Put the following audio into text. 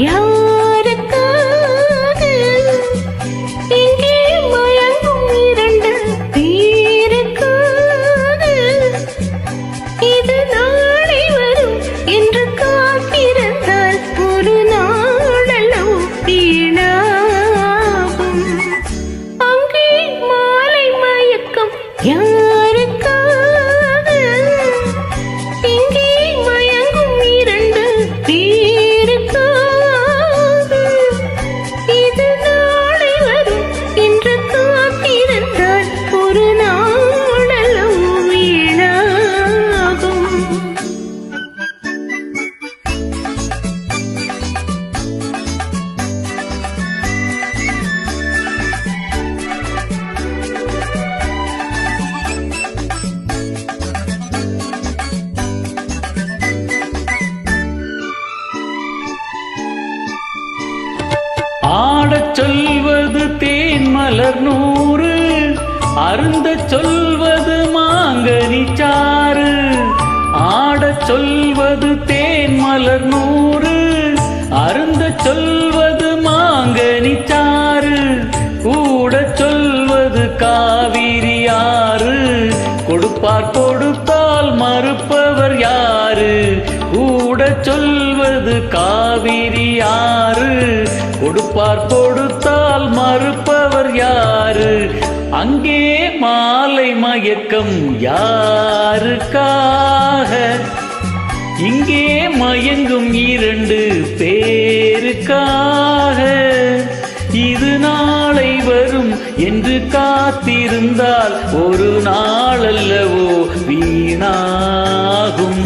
யாருக்காக இங்கே மயங்கும் இரண்டு பேருக்காக இது நாளை வரும் என்று காத்திருந்தால் ஒரு நாளெல்லாம் வீணாகும். அங்கே மாலை மயக்கம் யாருக்காக இங்கே மயங்கும் இரண்டு பேருக்காக இது நாளை வரும் என்று காத்திருந்தால் ஒரு நாளெல்லாம் வீணாகும். ஆடச் சொல்வது தேன் மலர் நூறு, அருந்தச் சொல்வது மாங்கனி சாறு. ஆடச் சொல்வது தேன் மலர் நூறு, அருந்தச் சொல்வது மாங்கனி சாறு. கூடச் சொல்வது காவிரி ஆறு, கொடுப்பார் கொடுத்தால் மறுப்பவர் யாரு? கூடச் சொல்வது காவிரி ஆறு, கொடுப்பார் கொடுத்தால் மறுப்பவர் யாரு? அங்கே மாலை மயக்கம் யாருக்காக இங்கே மயங்கும் இரண்டு பேருக்காக இது நாளை வரும் என்று காத்திருந்தால் ஒரு நாளல்லவோ வீணாகும்.